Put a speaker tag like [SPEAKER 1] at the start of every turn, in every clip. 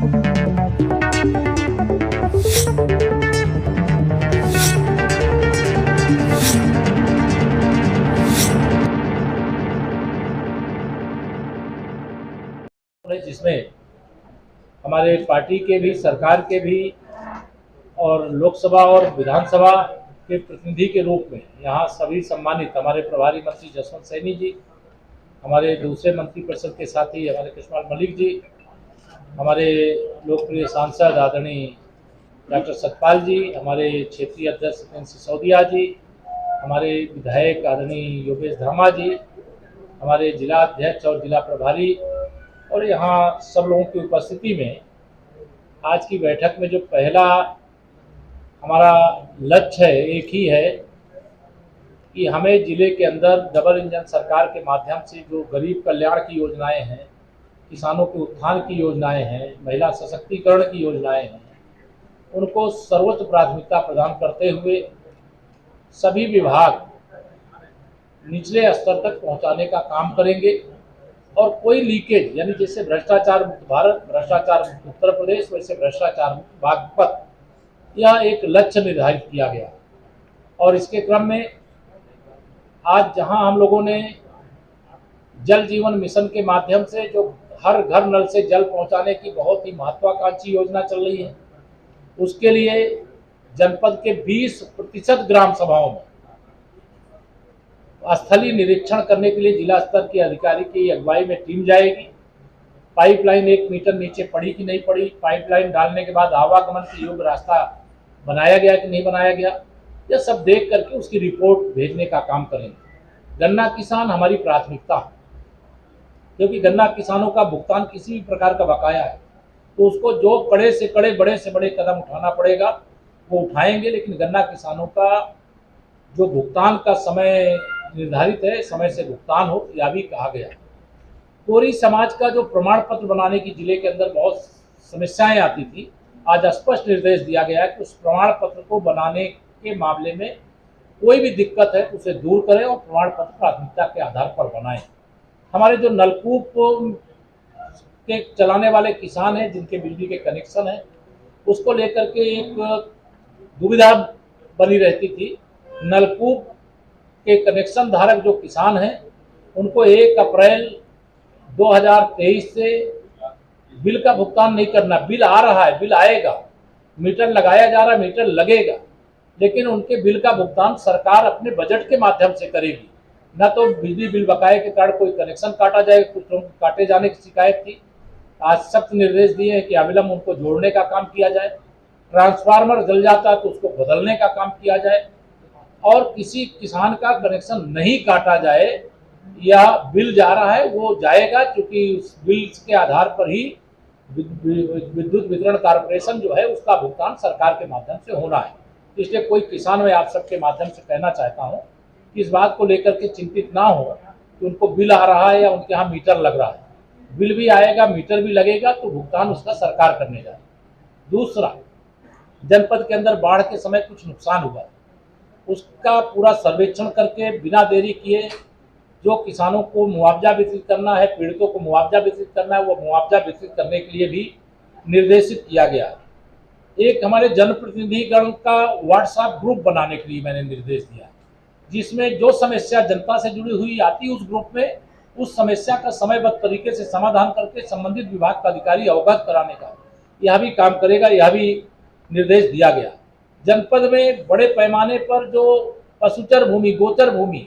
[SPEAKER 1] जिसमें हमारे पार्टी के भी, सरकार के भी और लोकसभा और विधानसभा के प्रतिनिधि के रूप में यहाँ सभी सम्मानित हमारे प्रभारी मंत्री जसवंत सैनी जी, हमारे दूसरे मंत्रिपरिषद के साथी हमारे कृष्णपाल मलिक जी, हमारे लोकप्रिय सांसद आदरणीय डॉक्टर सतपाल जी, हमारे क्षेत्रीय अध्यक्ष सत्येंद्र सिसोदिया जी, हमारे विधायक आदरणीय योगेश धामा जी, हमारे जिला अध्यक्ष और जिला प्रभारी और यहाँ सब लोगों की उपस्थिति में आज की बैठक में जो पहला हमारा लक्ष्य है एक ही है कि हमें जिले के अंदर डबल इंजन सरकार के माध्यम से जो गरीब कल्याण की योजनाएं हैं, किसानों के उत्थान की योजनाएं हैं, महिला सशक्तिकरण की योजनाएं हैं, उनको सर्वोच्च प्राथमिकता प्रदान करते हुए सभी विभाग निचले स्तर तक पहुंचाने का काम करेंगे और कोई लीकेज यानी जैसे भ्रष्टाचार मुक्त भारत, भ्रष्टाचार मुक्त उत्तर प्रदेश, वैसे भ्रष्टाचार मुक्त बागपत, यह एक लक्ष्य निर्धारित किया गया। और इसके क्रम में आज जहां हम लोगों ने जल जीवन मिशन के माध्यम से जो हर घर नल से जल पहुंचाने की बहुत ही महत्वाकांक्षी योजना चल रही है, उसके लिए जनपद के 20% ग्राम सभाओं में स्थलीय निरीक्षण करने के लिए जिला स्तर के अधिकारी की अगुवाई में टीम जाएगी। पाइपलाइन 1 मीटर नीचे पड़ी कि नहीं पड़ी, पाइपलाइन डालने के बाद आवागमन के योग्य रास्ता बनाया गया कि नहीं बनाया गया, यह सब देख करके उसकी रिपोर्ट भेजने का काम करेंगे। गन्ना किसान हमारी प्राथमिकता है, क्योंकि गन्ना किसानों का भुगतान किसी भी प्रकार का बकाया है तो उसको जो कड़े से कड़े, बड़े से बड़े कदम उठाना पड़ेगा वो उठाएंगे, लेकिन गन्ना किसानों का जो भुगतान का समय निर्धारित है, समय से भुगतान हो, यह भी कहा गया। कोरी समाज का जो प्रमाण पत्र बनाने की जिले के अंदर बहुत समस्याएं आती थी, आज स्पष्ट निर्देश दिया गया है कि उस प्रमाण पत्र को बनाने के मामले में कोई भी दिक्कत है तो उसे दूर करें और प्रमाण पत्र प्राथमिकता के आधार पर बनाएं। हमारे जो नलकूप के चलाने वाले किसान हैं, जिनके बिजली के कनेक्शन हैं, उसको लेकर के एक दुविधा बनी रहती थी। नलकूप के कनेक्शन धारक जो किसान हैं उनको 1 अप्रैल 2023 से बिल का भुगतान नहीं करना। बिल आ रहा है, बिल आएगा, मीटर लगाया जा रहा है, मीटर लगेगा, लेकिन उनके बिल का भुगतान सरकार अपने बजट के माध्यम से करेगी। न तो बिजली बिल बकाये के कारण कोई कनेक्शन काटा जाएगा, कुछ लोगों काटे जाने की शिकायत थी। आज सख्त निर्देश दिए हैं कि अविलंब उनको जोड़ने का काम किया जाए। ट्रांसफार्मर जल जाता है तो उसको बदलने का काम किया जाए और किसी किसान का कनेक्शन नहीं काटा जाए। या बिल जा रहा है वो जाएगा, क्योंकि उस बिल के आधार पर ही विद्युत वितरण कॉर्पोरेशन जो है उसका भुगतान सरकार के माध्यम से होना है। इसलिए कोई किसान मैं आप सबके माध्यम से कहना चाहता हूँ कि इस बात को लेकर के चिंतित ना हो कि उनको बिल आ रहा है या उनके यहाँ मीटर लग रहा है। बिल भी आएगा, मीटर भी लगेगा, तो भुगतान उसका सरकार करने जाए। दूसरा, जनपद के अंदर बाढ़ के समय कुछ नुकसान हुआ, उसका पूरा सर्वेक्षण करके बिना देरी किए जो किसानों को मुआवजा वितरित करना है, पीड़ितों को मुआवजा वितरित करना है, वो मुआवजा वितरित करने के लिए भी निर्देशित किया गया है। एक हमारे जनप्रतिनिधिगण का व्हाट्सएप ग्रुप बनाने के लिए मैंने निर्देश दिया, जिसमें जो समस्या जनता से जुड़ी हुई आती उस ग्रुप में उस समस्या का समयबद्ध तरीके से समाधान करके संबंधित विभाग का अधिकारी अवगत कराने का यह भी काम करेगा, यह भी निर्देश दिया गया। जनपद में बड़े पैमाने पर जो पशुचर भूमि, गोचर भूमि,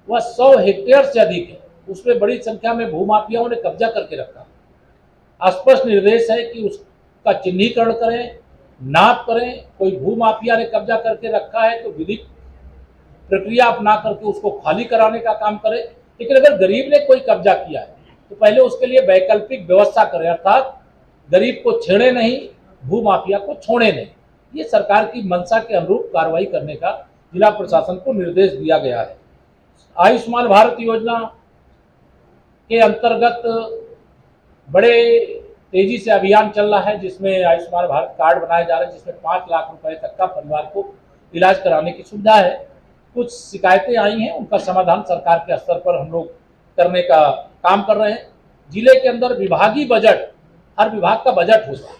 [SPEAKER 1] वह 100 हेक्टेयर से अधिक है, उसमें बड़ी संख्या में भूमाफियाओं ने कब्जा करके रखा। स्पष्ट निर्देश है कि उसका चिन्हीकरण करें, नाप करें। कोई भूमाफिया ने कब्जा करके रखा है तो विधिक प्रक्रिया अपना करके उसको खाली कराने का काम करें। लेकिन अगर गरीब ने कोई कब्जा किया है तो पहले उसके लिए वैकल्पिक व्यवस्था करें, अर्थात गरीब को छेड़े नहीं, भूमाफिया को छोड़े नहीं। ये सरकार की मंशा के अनुरूप कार्रवाई करने का जिला प्रशासन को निर्देश दिया गया है। आयुष्मान भारत योजना के अंतर्गत बड़े तेजी से अभियान चल रहा है, जिसमें आयुष्मान भारत कार्ड बनाए जा रहे हैं, जिसमें 5 लाख रुपए तक का परिवार को इलाज कराने की सुविधा है। कुछ शिकायतें आई हैं, उनका समाधान सरकार के स्तर पर हम लोग करने का काम कर रहे हैं। जिले के अंदर विभागीय बजट हर विभाग का बजट होता है,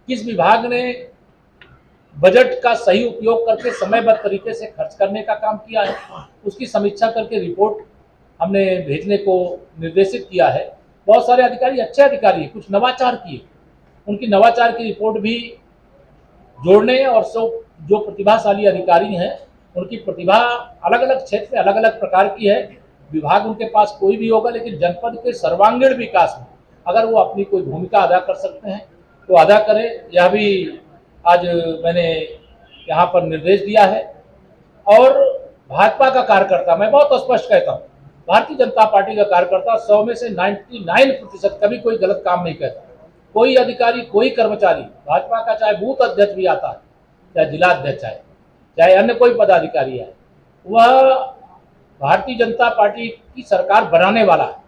[SPEAKER 1] किस विभाग ने बजट का सही उपयोग करके समयबद्ध तरीके से खर्च करने का काम किया है, उसकी समीक्षा करके रिपोर्ट हमने भेजने को निर्देशित किया है। बहुत सारे अधिकारी अच्छे अधिकारी हैं, कुछ नवाचार किए, उनकी नवाचार की रिपोर्ट भी जोड़ने और जो प्रतिभाशाली अधिकारी हैं उनकी प्रतिभा अलग अलग क्षेत्र में अलग अलग प्रकार की है। विभाग उनके पास कोई भी होगा, लेकिन जनपद के सर्वांगीण विकास में अगर वो अपनी कोई भूमिका अदा कर सकते हैं तो अदा करें। यह भी आज मैंने यहाँ पर निर्देश दिया है। और भाजपा का कार्यकर्ता, मैं बहुत स्पष्ट कहता हूँ, भारतीय जनता पार्टी का कार्यकर्ता 100 में से 99% कभी कोई गलत काम नहीं कहता। कोई अधिकारी, कोई कर्मचारी, भाजपा का चाहे बूथ अध्यक्ष भी आता है, चाहे जिला अध्यक्ष है, चाहे अन्य कोई पदाधिकारी है, वह भारतीय जनता पार्टी की सरकार बनाने वाला है।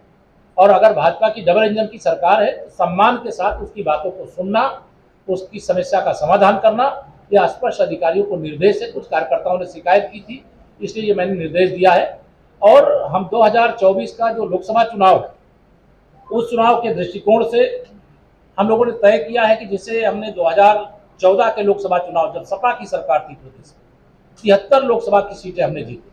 [SPEAKER 1] और अगर भाजपा की डबल इंजन की सरकार है तो सम्मान के साथ उसकी बातों को सुनना, उसकी समस्या का समाधान करना, यह स्पष्ट अधिकारियों को निर्देश है। कुछ कार्यकर्ताओं ने शिकायत की थी, इसलिए ये मैंने निर्देश दिया है। और हम 2024 का जो लोकसभा चुनाव है, उस चुनाव के दृष्टिकोण से हम लोगों ने तय किया है कि जिसे हमने 2014 के लोकसभा चुनाव, जब सपा की सरकार थी प्रदेश में, 73 लोकसभा की सीटें हमने जीती।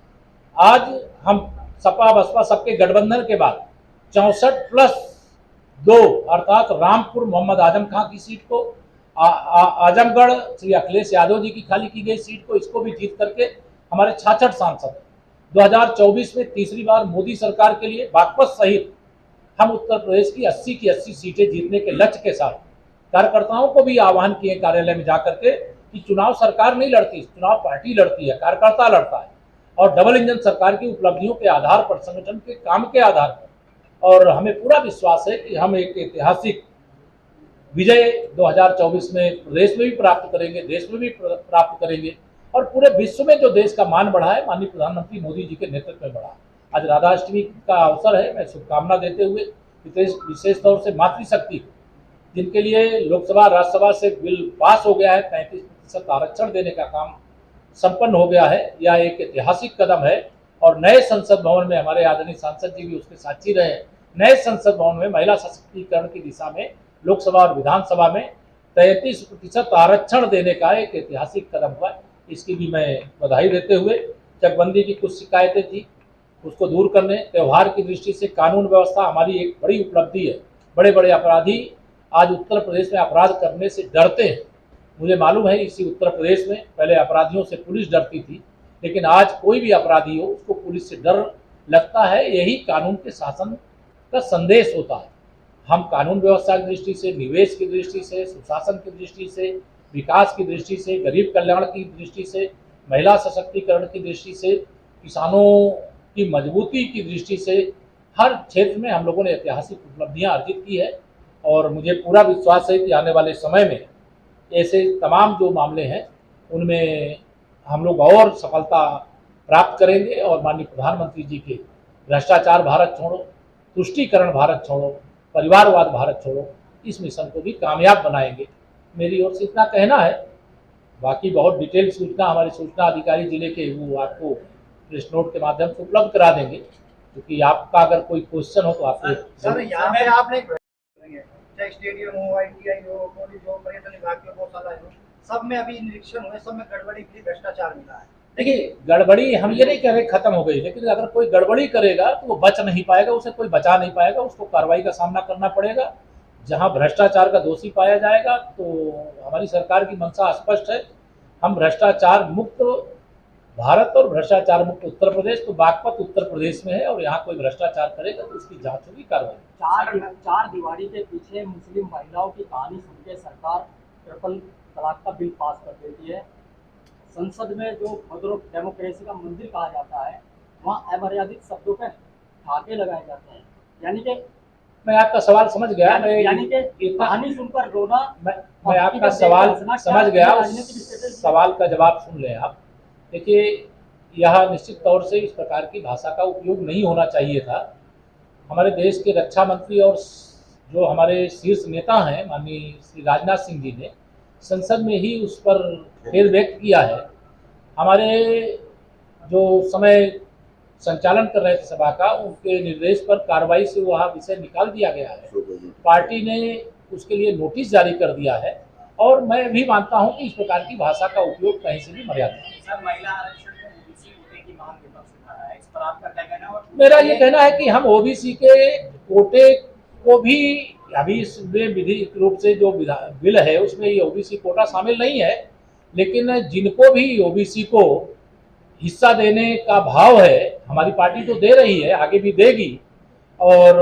[SPEAKER 1] आज हम सपा बसपा सबके गठबंधन के बाद 64+2 अर्थात रामपुर मोहम्मद आजम खां की सीट को, आजमगढ़ श्री अखिलेश यादव जी की खाली की गई सीट को, इसको भी जीत करके हमारे 66 सांसद 2024 में तीसरी बार मोदी सरकार के लिए बागपत सहित हम उत्तर प्रदेश की 80 की 80 सीटें जीतने के लक्ष्य के साथ कार्यकर्ताओं को भी आह्वान किए कार्यालय में जाकर के कि चुनाव सरकार नहीं लड़ती, चुनाव पार्टी लड़ती है, कार्यकर्ता लड़ता है। और डबल इंजन सरकार की उपलब्धियों के आधार पर, संगठन के काम के आधार पर, और हमें पूरा विश्वास है कि हम एक ऐतिहासिक विजय 2024 में प्रदेश में भी प्राप्त करेंगे, देश में भी प्राप्त करेंगे, और पूरे विश्व में जो देश का मान बढ़ा है माननीय प्रधानमंत्री मोदी जी के नेतृत्व में बढ़ा। आज राधाष्टमी का अवसर है, मैं शुभकामना देते हुए विशेष तौर से मातृशक्ति, जिनके लिए लोकसभा राज्यसभा से बिल पास हो गया है, 35% आरक्षण देने का काम संपन्न हो गया है, यह एक ऐतिहासिक कदम है। और नए संसद भवन में हमारे आदरणीय सांसद जी भी उसके साक्षी रहे, नए संसद भवन में महिला सशक्तिकरण की दिशा में लोकसभा और विधानसभा में 33% आरक्षण देने का एक ऐतिहासिक कदम हुआ। इसकी भी मैं बधाई देते हुए चकबंदी की कुछ शिकायतें थी उसको दूर करने, त्यौहार की दृष्टि से कानून व्यवस्था हमारी एक बड़ी उपलब्धि है। बड़े बड़े अपराधी आज उत्तर प्रदेश में अपराध करने से डरते हैं। मुझे मालूम है इसी उत्तर प्रदेश में पहले अपराधियों से पुलिस डरती थी, लेकिन आज कोई भी अपराधी हो उसको पुलिस से डर लगता है। यही कानून के शासन का संदेश होता है। हम कानून व्यवस्था की दृष्टि से, निवेश की दृष्टि से, सुशासन की दृष्टि से, विकास की दृष्टि से, गरीब कल्याण की दृष्टि से, महिला सशक्तिकरण की दृष्टि से, किसानों की मजबूती की दृष्टि से, हर क्षेत्र में हम लोगों ने ऐतिहासिक उपलब्धियां अर्जित की है। और मुझे पूरा विश्वास है कि आने वाले समय में ऐसे तमाम जो मामले हैं उनमें हम लोग और सफलता प्राप्त करेंगे। और माननीय प्रधानमंत्री जी के भ्रष्टाचार भारत छोड़ो, तुष्टीकरण भारत छोड़ो, परिवारवाद भारत छोड़ो, इस मिशन को भी कामयाब बनाएंगे। मेरी ओर से इतना कहना है। बाकी बहुत डिटेल सूचना हमारे सूचना अधिकारी जिले के वो आपको प्रेस नोट के माध्यम से उपलब्ध करा देंगे, क्योंकि आपका अगर कोई क्वेश्चन हो तो आपसे।
[SPEAKER 2] सर यहाँ पे आपने चाहे स्टेडियम हो, ITI हो, पुलिस हो, पर्यटन विभाग के गौशाला हो, सब में अभी निरीक्षण हुए, सब में गड़बड़ी की भ्रष्टाचार मिला है।
[SPEAKER 1] देखिए, गड़बड़ी हम ये नहीं कह रहे खत्म हो गई, लेकिन अगर कोई गड़बड़ी करेगा तो वो बच नहीं पाएगा, उसे कोई बचा नहीं पाएगा, उसको कार्रवाई का सामना करना पड़ेगा। जहां भ्रष्टाचार का दोषी पाया जाएगा तो हमारी सरकार की मंशा स्पष्ट है, हम भ्रष्टाचार मुक्त भारत और भ्रष्टाचार मुक्त उत्तर प्रदेश, तो बागपत उत्तर प्रदेश में है और यहाँ कोई भ्रष्टाचार करेगा तो उसकी जांच होगी, कार्रवाई।
[SPEAKER 3] चार दीवारी के पीछे मुस्लिम महिलाओं की कहानी सुन के सरकार ट्रिपल तलाक का बिल पास कर देती है। संसद में जो मदर ऑफ डेमोक्रेसी का मंदिर कहा जाता है, वहाँ अमर्यादित शब्दों पे ठाके लगाए जाते हैं। यानी कि
[SPEAKER 1] मैं आपका सवाल समझ गया,
[SPEAKER 3] यानी कि कहानी सुनकर रोना।
[SPEAKER 1] मैं आपका सवाल समझ गया, सवाल का जवाब सुन लें आप। देखिए, यह निश्चित तौर से इस प्रकार की भाषा का उपयोग नहीं होना चाहिए था। हमारे देश के रक्षा मंत्री और जो हमारे शीर्ष नेता हैं माननीय श्री राजनाथ सिंह जी ने संसद में ही उस पर खेद व्यक्त किया है। हमारे जो समय संचालन कर रहे थे सभा का, उनके निर्देश पर कार्रवाई से वह विषय निकाल दिया गया है। पार्टी ने उसके लिए नोटिस जारी कर दिया है और मैं भी मानता हूं कि इस प्रकार की भाषा का उपयोग कहीं से भी मर्यादित है।
[SPEAKER 4] सर, महिला आरक्षण में ओबीसी कोटे की मांग विपक्ष उठा रहा है, इस पर आपका क्या कहना है? और
[SPEAKER 1] मेरा ये कहना है कि हम ओबीसी के कोटे को भी अभी इसमें विधिक रूप से जो बिल है उसमें ये ओबीसी कोटा शामिल नहीं है, लेकिन जिनको भी ओबीसी को हिस्सा देने का भाव है, हमारी पार्टी तो दे रही है, आगे भी देगी। और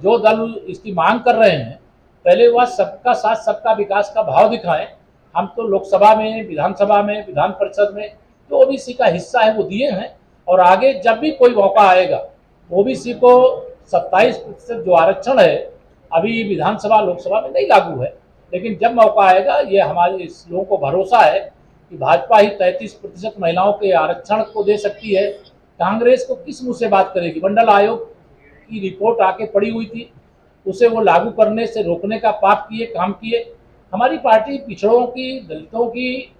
[SPEAKER 1] जो दल इसकी मांग कर रहे हैं, पहले वह सबका साथ सबका विकास का भाव दिखाएं। हम तो लोकसभा में, विधानसभा में, विधान परिषद में जो ओबीसी का हिस्सा है वो दिए हैं और आगे जब भी कोई मौका आएगा, ओबीसी को 27% जो आरक्षण है अभी विधानसभा लोकसभा में नहीं लागू है, लेकिन जब मौका आएगा, ये हमारे इस लोगों को भरोसा है कि भाजपा ही 33% महिलाओं के आरक्षण को दे सकती है। कांग्रेस को किस मुंह से बात करेगी? मंडल आयोग की रिपोर्ट आके पड़ी हुई थी, उसे वो लागू करने से रोकने का पाप किए, काम किए। हमारी पार्टी पिछड़ों की, दलितों की,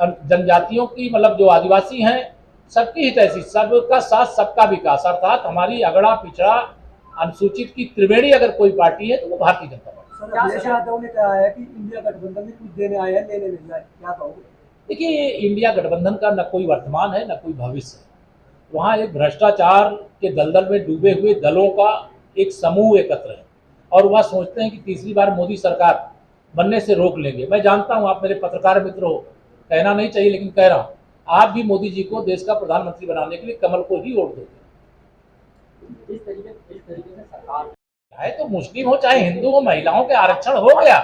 [SPEAKER 1] जनजातियों की, मतलब जो आदिवासी हैं, सबकी हित ऐसी, सबका साथ सबका विकास, अर्थात हमारी अगड़ा पिछड़ा अनुसूचित की त्रिवेणी अगर कोई पार्टी है तो वो भारतीय जनता पार्टी।
[SPEAKER 5] सर, अखिलेश यादव ने कहा है कि इंडिया गठबंधन में कुछ देने आए हैं, लेने नहीं आए, क्या कहोगे?
[SPEAKER 1] देखिए, इंडिया गठबंधन का न कोई वर्तमान है न कोई भविष्य है। वहाँ एक भ्रष्टाचार के दलदल में डूबे हुए दलों का एक समूह एकत्र है और वह सोचते हैं कि तीसरी बार मोदी सरकार बनने से रोक लेंगे। मैं जानता हूँ आप मेरे पत्रकार मित्र हो, कहना नहीं चाहिए लेकिन कह रहा हूँ, आप भी मोदी जी को देश का प्रधानमंत्री बनाने के लिए कमल को ही वोट दोगे।
[SPEAKER 3] इस तरीके से सरकार,
[SPEAKER 1] चाहे तो मुस्लिम हो चाहे हिंदू हो, महिलाओं के आरक्षण हो गया।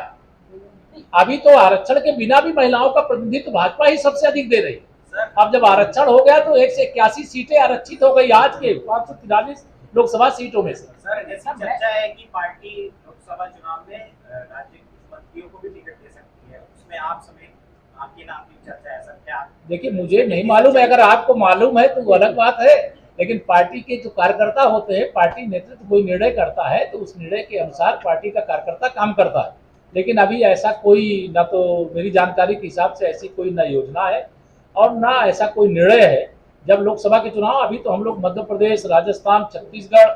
[SPEAKER 1] अभी तो आरक्षण के बिना भी महिलाओं का प्रतिनिधित्व भाजपा ही सबसे अधिक दे रही है। अब जब आरक्षण हो गया तो 181 सीटें आरक्षित हो गई आज के 543 लोकसभा सीटों में से।
[SPEAKER 4] सर, ऐसी चर्चा है कि पार्टी लोकसभा चुनाव में राज्य के मंत्रियों को भी टिकट दे सकती है, उसमें आप समेत आपके नाम की चर्चा है। सर, क्या?
[SPEAKER 1] देखिए, मुझे नहीं मालूम है, अगर आपको मालूम है तो वो अलग बात है, लेकिन पार्टी के जो कार्यकर्ता होते हैं, पार्टी नेतृत्व कोई निर्णय करता है तो उस निर्णय के अनुसार पार्टी का कार्यकर्ता काम करता है। लेकिन अभी ऐसा कोई, ना तो मेरी जानकारी के हिसाब से ऐसी कोई ना योजना है और ना ऐसा कोई निर्णय है। जब लोकसभा के चुनाव, अभी तो हम लोग मध्य प्रदेश, राजस्थान, छत्तीसगढ़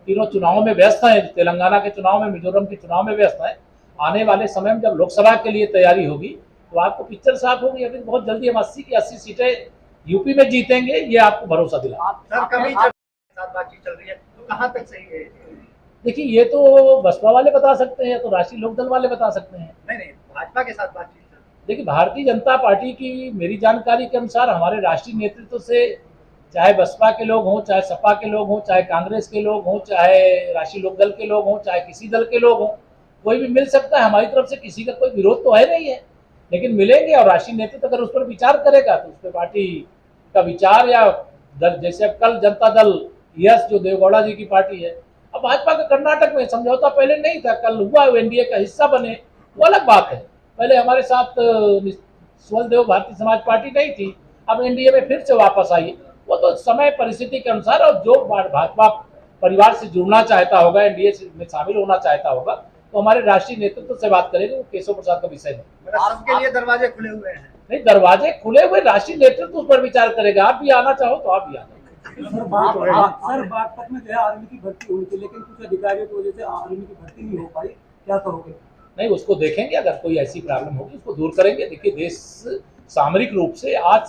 [SPEAKER 1] तीनों चुनावों में व्यस्त हैं, तेलंगाना के चुनाव में, मिजोरम के चुनाव में व्यस्त हैं। आने वाले समय में जब लोकसभा के लिए तैयारी होगी तो आपको पिक्चर साफ होगी। अभी बहुत जल्दी हम 80 की 80 सीटें यूपी में जीतेंगे, ये आपको भरोसा दिला।
[SPEAKER 2] सर, कभी साथ बातचीत चल रही है तो कहाँ तक सही है?
[SPEAKER 1] देखिए, ये तो बसपा वाले बता सकते हैं, तो राष्ट्रीय लोकदल वाले बता सकते हैं।
[SPEAKER 2] नहीं, भाजपा के साथ बातचीत चल रही है।
[SPEAKER 1] देखिए, भारतीय जनता पार्टी की मेरी जानकारी के अनुसार हमारे राष्ट्रीय नेतृत्व से, चाहे बसपा के लोग हों, चाहे सपा के लोग हों, चाहे कांग्रेस के लोग हों, चाहे राष्ट्रीय लोकदल के लोग हों, चाहे किसी दल के लोग हों, कोई भी मिल सकता है। हमारी तरफ से किसी का कोई विरोध तो है नहीं है, लेकिन मिलेंगे और राष्ट्रीय नेतृत्व अगर उस पर विचार करेगा तो उस पर पार्टी का विचार, या जैसे अब कल जनता दल यस जो देवेगौड़ा जी की पार्टी है, अब भाजपा का कर्नाटक में समझौता पहले नहीं था, कल हुआ, एनडीए का हिस्सा बने, वो अलग बात है। पहले हमारे साथ स्वदेव भारतीय समाज पार्टी नहीं थी, अब एनडीए में फिर से वापस आई। वो तो समय परिस्थिति के अनुसार, और जो भाजपा परिवार से जुड़ना चाहता होगा, एनडीए में शामिल होना चाहता होगा, तो हमारे राष्ट्रीय नेतृत्व से बात करेंगे, वो केशव प्रसाद का विषय नहीं।
[SPEAKER 2] सबके लिए दरवाजे खुले हुए हैं।
[SPEAKER 1] नहीं, दरवाजे खुले हुए, राष्ट्रीय नेतृत्व उस पर विचार करेगा। आप भी आना चाहो तो आप भी आना।
[SPEAKER 5] सर, बागपत में जो है आर्मी की भर्ती होनी थी, लेकिन कुछ अधिकारियों की वजह से आर्मी की भर्ती नहीं हो पाई, क्या कहोगे?
[SPEAKER 1] नहीं, उसको देखेंगे, अगर कोई ऐसी प्रॉब्लम होगी उसको दूर करेंगे। देखिए, देश सामरिक रूप से आज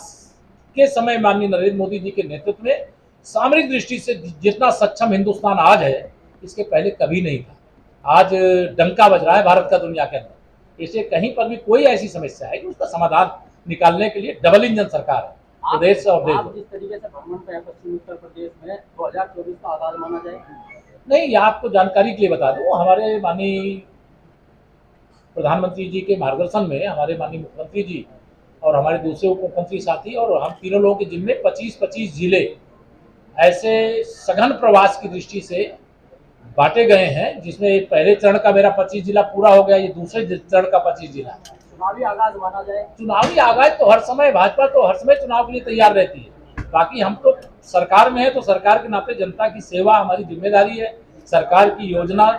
[SPEAKER 1] के समय माननीय नरेंद्र मोदी जी के नेतृत्व में सामरिक दृष्टि से जितना सक्षम हिंदुस्तान आज है, इसके पहले कभी नहीं था। आज डंका बज रहा है भारत का दुनिया के अंदर। इसे कहीं पर भी कोई ऐसी समस्या है कि उसका समाधान निकालने के लिए डबल इंजन सरकार है, प्रदेश और देश।
[SPEAKER 3] आप जिस तरीके से भ्रमण पे है पश्चिमी उत्तर प्रदेश में, 2024 का आगाज माना जाए?
[SPEAKER 1] नहीं, ये आपको जानकारी के लिए बता दूं, हमारे माननीय प्रधानमंत्री जी के मार्गदर्शन में हमारे माननीय मुख्यमंत्री जी और हमारे दूसरे उप मुख्यमंत्री साथी और हम तीनों लोगों के जिम्मे 25-25 जिले ऐसे सघन प्रवास की दृष्टि से बांटे गए हैं, जिसमें पहले चरण का मेरा 25 जिला पूरा हो गया, ये दूसरे चरण का 25 जिला।
[SPEAKER 3] चुनावी आगाज माना जाए?
[SPEAKER 1] चुनावी आगाज तो हर समय, भाजपा तो हर समय चुनाव के लिए तैयार रहती है। बाकी हम तो सरकार में है, तो सरकार के नाते जनता की सेवा हमारी जिम्मेदारी है। सरकार की योजना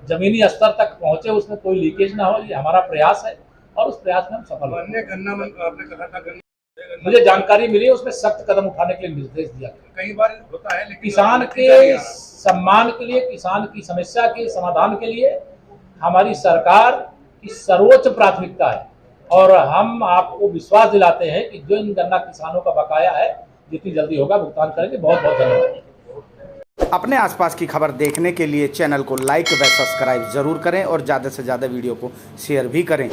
[SPEAKER 1] जमीनी स्तर तक पहुंचे, उसमें कोई लीकेज ना हो, ये हमारा प्रयास है और उस प्रयास में हम सफल होंगे।
[SPEAKER 6] आपने कहा था
[SPEAKER 1] मुझे जानकारी मिली, उसमें सख्त कदम उठाने के लिए निर्देश दिया गया।
[SPEAKER 6] कई बार होता है, लेकिन
[SPEAKER 1] किसान के सम्मान के लिए, किसान की समस्या के समाधान के लिए हमारी सरकार की सर्वोच्च प्राथमिकता है और हम आपको विश्वास दिलाते हैं कि जो इन गन्ना किसानों का बकाया है जितनी जल्दी होगा भुगतान करेंगे। बहुत बहुत धन्यवाद।
[SPEAKER 7] अपने आसपास की खबर देखने के लिए चैनल को लाइक व सब्सक्राइब जरूर करें और ज़्यादा से ज़्यादा वीडियो को शेयर भी करें।